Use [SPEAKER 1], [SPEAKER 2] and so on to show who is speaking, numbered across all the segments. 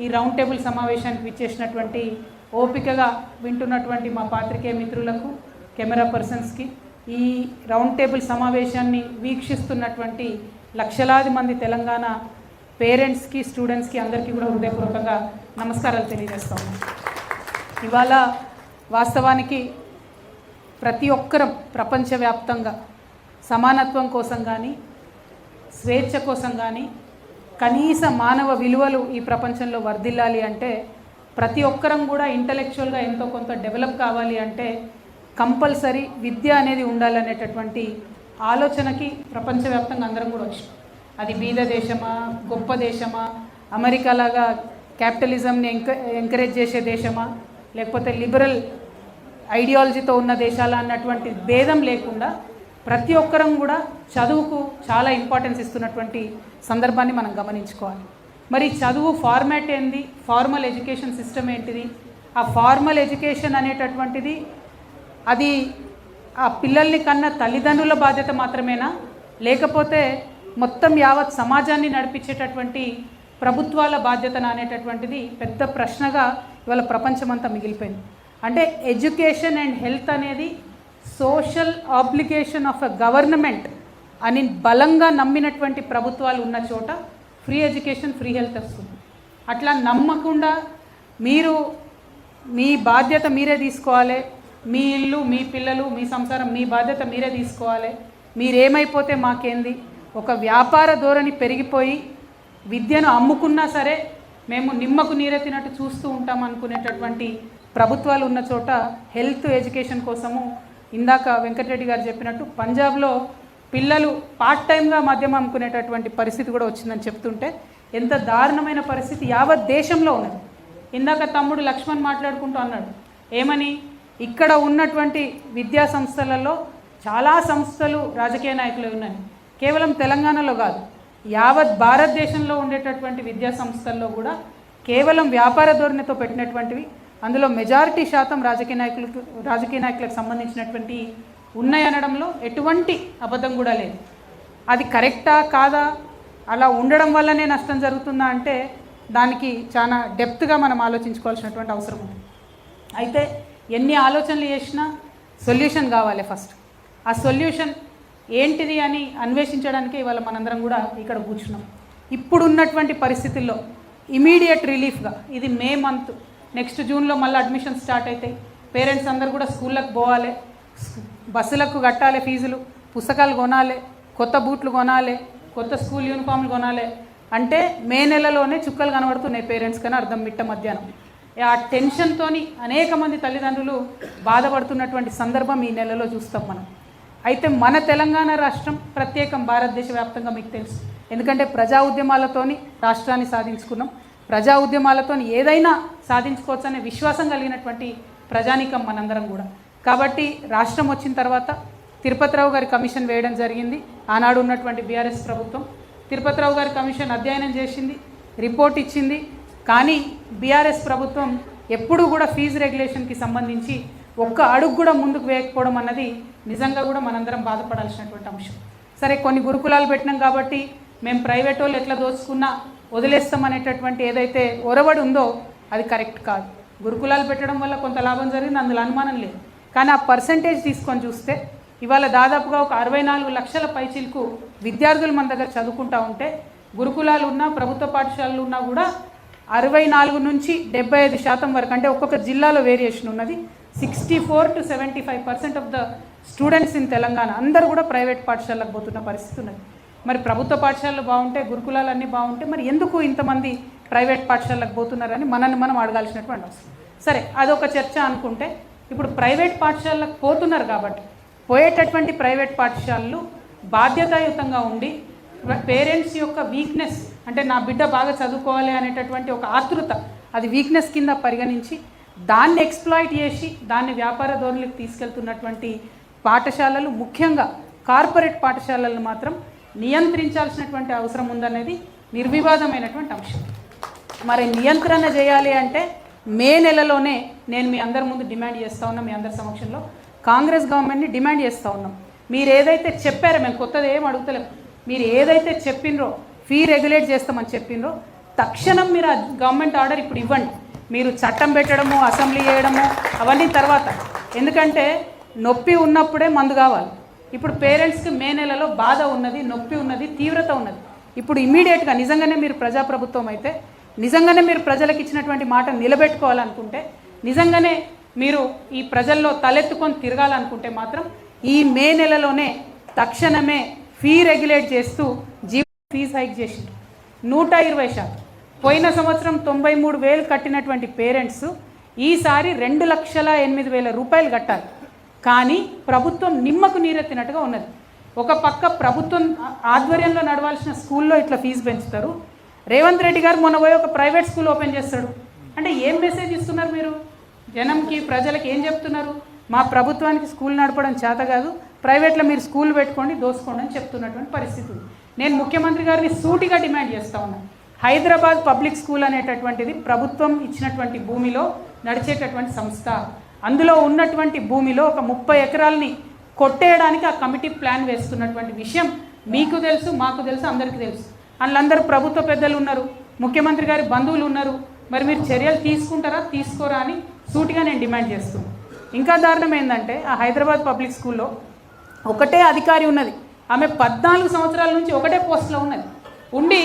[SPEAKER 1] ఈ round table సమావేశానికి విచ్చేసినటువంటి ఓపికగా వింటున్నటువంటి మా పాత్రికేయ మిత్రులకు, కెమెరా పర్సన్స్కి, ఈ రౌండ్ టేబుల్ సమావేశాన్ని వీక్షిస్తున్నటువంటి లక్షలాది మంది తెలంగాణ పేరెంట్స్కి, స్టూడెంట్స్కి అందరికీ కూడా హృదయపూర్వకంగా నమస్కారాలు తెలియజేస్తాము. ఇవాళ వాస్తవానికి ప్రతి ఒక్కరం ప్రపంచవ్యాప్తంగా సమానత్వం కోసం కానీ, స్వేచ్ఛ కోసం కానీ, కనీస మానవ విలువలు ఈ ప్రపంచంలో వర్ధిల్లాలి అంటే, ప్రతి ఒక్కరం కూడా ఇంటలెక్చువల్గా ఎంతో కొంత డెవలప్ కావాలి అంటే కంపల్సరీ విద్య అనేది ఉండాలనేటటువంటి ఆలోచనకి ప్రపంచవ్యాప్తంగా అందరం కూడా వచ్చాం. అది బీద దేశమా, గొప్ప దేశమా, అమెరికా లాగా క్యాపిటలిజంని ఎంకరేజ్ చేసే దేశమా, లేకపోతే లిబరల్ ఐడియాలజీతో ఉన్న దేశాల అన్నటువంటి భేదం లేకుండా ప్రతి ఒక్కరం కూడా చదువుకు చాలా ఇంపార్టెన్స్ ఇస్తున్నటువంటి సందర్భాన్ని మనం గమనించుకోవాలి. మరి చదువు ఫార్మాట్ ఏంది, ఫార్మల్ ఎడ్యుకేషన్ సిస్టమ్ ఏంటిది, ఆ ఫార్మల్ ఎడ్యుకేషన్ అనేటటువంటిది అది ఆ పిల్లల్ని కన్నా తల్లిదండ్రుల బాధ్యత మాత్రమేనా, లేకపోతే మొత్తం యావత్ సమాజాన్ని నడిపించేటటువంటి ప్రభుత్వాల బాధ్యతన అనేటటువంటిది పెద్ద ప్రశ్నగా ఇవాళ ప్రపంచమంతా మిగిలిపోయింది. అంటే ఎడ్యుకేషన్ అండ్ హెల్త్ అనేది social obligation of a government అని బలంగా నమ్మినటువంటి ప్రభుత్వాలు ఉన్న చోట ఫ్రీ ఎడ్యుకేషన్, ఫ్రీ హెల్త్ వస్తుంది. అట్లా నమ్మకుండా మీరు మీ బాధ్యత మీరే తీసుకోవాలి, మీ ఇల్లు, మీ పిల్లలు, మీ సంసారం, మీ బాధ్యత మీరే తీసుకోవాలి, మీరేమైపోతే మాకేంది, ఒక వ్యాపార ధోరణి పెరిగిపోయి విద్యను అమ్ముకున్నా సరే మేము నిమ్మకు నీరెత్తినట్టు చూస్తూ ఉంటాం అనుకునేటటువంటి ప్రభుత్వాలు ఉన్న చోట హెల్త్ ఎడ్యుకేషన్ కోసము ఇందాక వెంకటరెడ్డి గారు చెప్పినట్టు పంజాబ్లో పిల్లలు పార్ట్ టైంగా మద్యం అమ్ముకునేటటువంటి పరిస్థితి కూడా వచ్చిందని చెప్తుంటే ఎంత దారుణమైన పరిస్థితి యావత్ దేశంలో ఉన్నది. ఇందాక తమ్ముడు లక్ష్మణ్ మాట్లాడుకుంటూ అన్నాడు ఏమని, ఇక్కడ ఉన్నటువంటి విద్యా సంస్థలలో చాలా సంస్థలు రాజకీయ నాయకులు ఉన్నాయి. కేవలం తెలంగాణలో కాదు, యావత్ భారతదేశంలో ఉండేటటువంటి విద్యా సంస్థల్లో కూడా కేవలం వ్యాపార ధోరణితో పెట్టినటువంటివి, అందులో మెజారిటీ శాతం రాజకీయ నాయకులకు సంబంధించినటువంటి ఉన్నాయనడంలో ఎటువంటి అబద్ధం కూడా లేదు. అది కరెక్టా కాదా, అలా ఉండడం వల్లనే నష్టం జరుగుతుందా అంటే దానికి చాలా డెప్త్గా మనం ఆలోచించుకోవాల్సినటువంటి అవసరం ఉంది. అయితే ఎన్ని ఆలోచనలు చేసినా సొల్యూషన్ కావాలి. ఫస్ట్ ఆ సొల్యూషన్ ఏంటిది అని అన్వేషించడానికే ఇవాళ మనందరం కూడా ఇక్కడ కూర్చున్నాం. ఇప్పుడున్నటువంటి పరిస్థితుల్లో ఇమీడియట్ రిలీఫ్గా, ఇది మే మంత్, నెక్స్ట్ జూన్లో మళ్ళీ అడ్మిషన్ స్టార్ట్ అవుతాయి, పేరెంట్స్ అందరూ కూడా స్కూళ్ళకు పోవాలి, బస్సులకు కట్టాలి ఫీజులు, పుస్తకాలు కొనాలి, కొత్త బూట్లు కొనాలి, కొత్త స్కూల్ యూనిఫామ్లు కొనాలి అంటే మే నెలలోనే చుక్కలు కనబడుతున్నాయి పేరెంట్స్ కన్నా అర్థం మిట్ట మధ్యాహ్నం. ఆ టెన్షన్తోని అనేక మంది తల్లిదండ్రులు బాధపడుతున్నటువంటి సందర్భం ఈ నెలలో చూస్తాం మనం. అయితే మన తెలంగాణ రాష్ట్రం ప్రత్యేకం భారతదేశ వ్యాప్తంగా మీకు తెలుసు, ఎందుకంటే ప్రజా ఉద్యమాలతోని రాష్ట్రాన్ని సాధించుకున్నాం, ప్రజా ఉద్యమాలతోని ఏదైనా సాధించుకోవచ్చు అనే విశ్వాసం కలిగినటువంటి ప్రజానీకం మనందరం కూడా. కాబట్టి రాష్ట్రం వచ్చిన తర్వాత తిరుపతిరావు గారి కమిషన్ వేయడం జరిగింది. ఆనాడు ఉన్నటువంటి బీఆర్ఎస్ ప్రభుత్వం తిరుపతిరావు గారి కమిషన్ అధ్యయనం చేసింది, రిపోర్ట్ ఇచ్చింది. కానీ బీఆర్ఎస్ ప్రభుత్వం ఎప్పుడూ కూడా ఫీజు రెగ్యులేషన్కి సంబంధించి ఒక్క అడుగు కూడా ముందుకు వేయకపోవడం అన్నది నిజంగా కూడా మనందరం బాధపడాల్సినటువంటి అంశం. సరే, కొన్ని గురుకులాలు పెట్టినాం కాబట్టి మేము ప్రైవేట్ వాళ్ళు ఎట్లా దోచుకున్నా వదిలేస్తామనేటటువంటి ఏదైతే ఒరవడి ఉందో అది కరెక్ట్ కాదు. గురుకులాలు పెట్టడం వల్ల కొంత లాభం జరిగింది, అందులో అనుమానం లేదు. కానీ ఆ పర్సంటేజ్ తీసుకొని చూస్తే ఇవాళ దాదాపుగా ఒక 64 లక్షల పైచిలకు విద్యార్థులు మన దగ్గర చదువుకుంటూ ఉంటే, గురుకులాలు ఉన్నా ప్రభుత్వ పాఠశాలలు ఉన్నా కూడా 64 నుంచి 75% వరకు, అంటే ఒక్కొక్క జిల్లాలో వేరియేషన్ ఉన్నది. 64 to 75% of the students in Telangana అందరూ కూడా ప్రైవేట్ పాఠశాలకు పోతున్న పరిస్థితి ఉన్నది. మరి ప్రభుత్వ పాఠశాలలు బాగుంటే, గురుకులాలు అన్నీ బాగుంటే మరి ఎందుకు ఇంతమంది ప్రైవేట్ పాఠశాలకు పోతున్నారని మనల్ని మనం అడగాల్సినటువంటి అవసరం. సరే, అదొక చర్చ అనుకుంటే, ఇప్పుడు ప్రైవేట్ పాఠశాలకు పోతున్నారు కాబట్టి పోయేటటువంటి ప్రైవేట్ పాఠశాలలు బాధ్యతాయుతంగా ఉండి పేరెంట్స్ యొక్క వీక్నెస్, అంటే నా బిడ్డ బాగా చదువుకోవాలి అనేటటువంటి ఒక ఆతృత, అది వీక్నెస్ కింద పరిగణించి దాన్ని ఎక్స్ప్లాయిట్ చేసి దాన్ని వ్యాపార ధోరణికి తీసుకెళ్తున్నటువంటి పాఠశాలలు, ముఖ్యంగా కార్పొరేట్ పాఠశాలలను మాత్రం నియంత్రించాల్సినటువంటి అవసరం ఉందనేది నిర్వివాదమైనటువంటి అంశం. మరి నియంత్రణ చేయాలి అంటే మే నెలలోనే నేను మీ అందరి ముందు డిమాండ్ చేస్తూ ఉన్నా, మీ అందరి సమక్షంలో కాంగ్రెస్ గవర్నమెంట్ని డిమాండ్ చేస్తూ ఉన్నాం. మీరు ఏదైతే చెప్పారో, మేము కొత్తది ఏం అడుగుతలేము, మీరు ఏదైతే చెప్పినరో ఫీ రెగ్యులేట్ చేస్తామని చెప్పినరో తక్షణం మీరు ఆ గవర్నమెంట్ ఆర్డర్ ఇప్పుడు ఇవ్వండి. మీరు చట్టం పెట్టడము, అసెంబ్లీ చేయడము అవన్నీ తర్వాత. ఎందుకంటే నొప్పి ఉన్నప్పుడే మందు కావాలి. ఇప్పుడు పేరెంట్స్కి మే నెలలో బాధ ఉన్నది, నొప్పి ఉన్నది, తీవ్రత ఉన్నది. ఇప్పుడు ఇమ్మీడియట్గా నిజంగానే మీరు ప్రజాప్రభుత్వం అయితే, నిజంగానే మీరు ప్రజలకు ఇచ్చినటువంటి మాట నిలబెట్టుకోవాలనుకుంటే, నిజంగానే మీరు ఈ ప్రజల్లో తలెత్తుకొని తిరగాలనుకుంటే మాత్రం ఈ మే నెలలోనే తక్షణమే ఫీ రెగ్యులేట్ చేస్తూ ఫీజు హైక్ చేసింది 120%. పోయిన సంవత్సరం 93,000 కట్టినటువంటి పేరెంట్స్ ఈసారి 2,08,000 రూపాయలు కట్టాలి. కానీ ప్రభుత్వం నిమ్మకు నీరెత్తినట్టుగా ఉన్నది. ఒక పక్క ప్రభుత్వం ఆధ్వర్యంలో నడవాల్సిన స్కూల్లో ఇట్లా ఫీజు పెంచుతారు. రేవంత్ రెడ్డి గారు మొన్న పోయి ఒక ప్రైవేట్ స్కూల్ ఓపెన్ చేస్తాడు. అంటే ఏం మెసేజ్ ఇస్తున్నారు మీరు జనంకి, ప్రజలకు ఏం చెప్తున్నారు? మా ప్రభుత్వానికి స్కూల్ నడపడం చేత కాదు, ప్రైవేట్లో మీరు స్కూల్ పెట్టుకోండి, దోసుకోండి అని చెప్తున్నటువంటి పరిస్థితి. నేను ముఖ్యమంత్రి గారిని సూటిగా డిమాండ్ చేస్తూ ఉన్నాను. హైదరాబాద్ పబ్లిక్ స్కూల్ అనేటటువంటిది ప్రభుత్వం ఇచ్చినటువంటి భూమిలో నడిచేటటువంటి సంస్థ. అందులో ఉన్నటువంటి భూమిలో ఒక 30 ఎకరాలని కొట్టేయడానికి ఆ కమిటీ ప్లాన్ వేస్తున్నటువంటి విషయం మీకు తెలుసు, మాకు తెలుసు, అందరికీ తెలుసు. వాళ్ళందరూ ప్రభుత్వ పెద్దలు ఉన్నారు, ముఖ్యమంత్రి గారి బంధువులు ఉన్నారు. మరి మీరు చర్యలు తీసుకుంటారా, తీసుకోరా అని సూటిగా నేను డిమాండ్ చేస్తున్నాను. ఇంకా దారుణం ఏంటంటే ఆ హైదరాబాద్ పబ్లిక్ స్కూల్లో ఒకటే అధికారి ఉన్నది. ఆమె 14 సంవత్సరాల నుంచి ఒకటే పోస్ట్లో ఉన్నది. ఉండి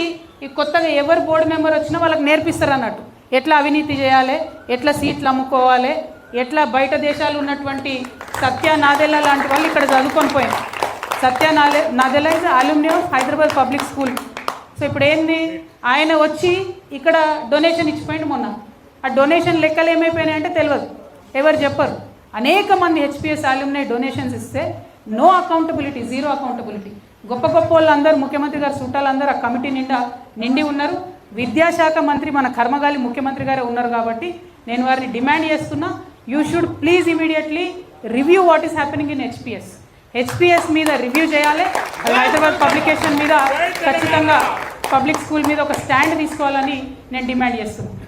[SPEAKER 1] ఈ కొత్తగా ఎవరు బోర్డు మెంబర్ వచ్చినా వాళ్ళకి నేర్పిస్తారు అన్నట్టు, ఎట్లా అవినీతి చేయాలి, ఎట్లా సీట్లు అమ్ముకోవాలి, ఎట్లా బయట దేశాలు ఉన్నటువంటి సత్య నాదెల్లా లాంటి వాళ్ళు ఇక్కడ చదువుకొని పోయారు. Satya Nadella is alumni of Hyderabad public school. So ఇప్పుడు ఏంది, ఆయన వచ్చి ఇక్కడ డొనేషన్ ఇచ్చిపోయింది మొన్న. ఆ డొనేషన్ లెక్కలు ఏమైపోయినాయంటే తెలియదు, ఎవరు చెప్పరు. అనేక మంది హెచ్పిఎస్ అల్యూమినీ డొనేషన్స్ ఇస్తే నో అకౌంటబిలిటీ, జీరో అకౌంటబిలిటీ. గొప్ప గొప్ప వాళ్ళందరూ, ముఖ్యమంత్రి గారు చుట్టాలందరూ ఆ కమిటీ నిండి ఉన్నారు. విద్యాశాఖ మంత్రి మన కర్మగాలి ముఖ్యమంత్రి గారే ఉన్నారు. కాబట్టి నేను వారిని డిమాండ్ చేస్తున్నా, you should please immediately review what is happening in HPS మీద రివ్యూ చేయాలి. హైదరాబాద్ పబ్లికేషన్ మీద ఖచ్చితంగా పబ్లిక్ స్కూల్ మీద ఒక స్టాండ్ తీసుకోవాలని నేను డిమాండ్ చేస్తున్నాను.